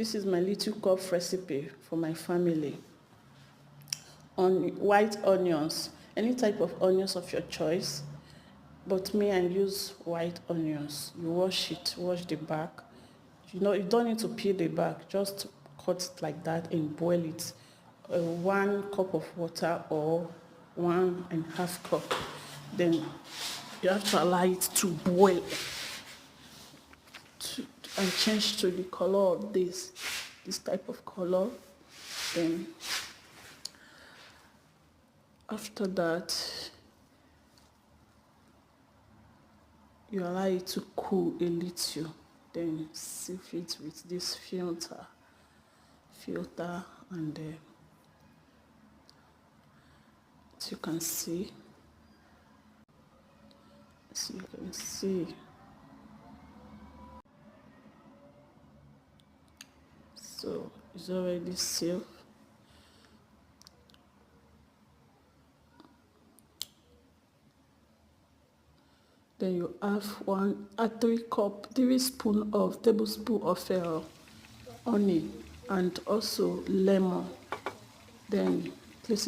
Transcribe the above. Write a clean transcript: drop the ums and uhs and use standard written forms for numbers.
This is my little cup recipe for my family. On white onions, any type of onions of your choice, but me, I use white onions. You wash the back. You don't need to peel the back, just cut it like that and boil it. 1 cup of water or 1.5 cup. Then you have to allow it to boil and change to the color of this type of color. Then after that, you allow it to cool a little. Then sieve it with this filter, and as you can see, so it's already sealed. Then you have 3 tablespoon of honey and also lemon. Then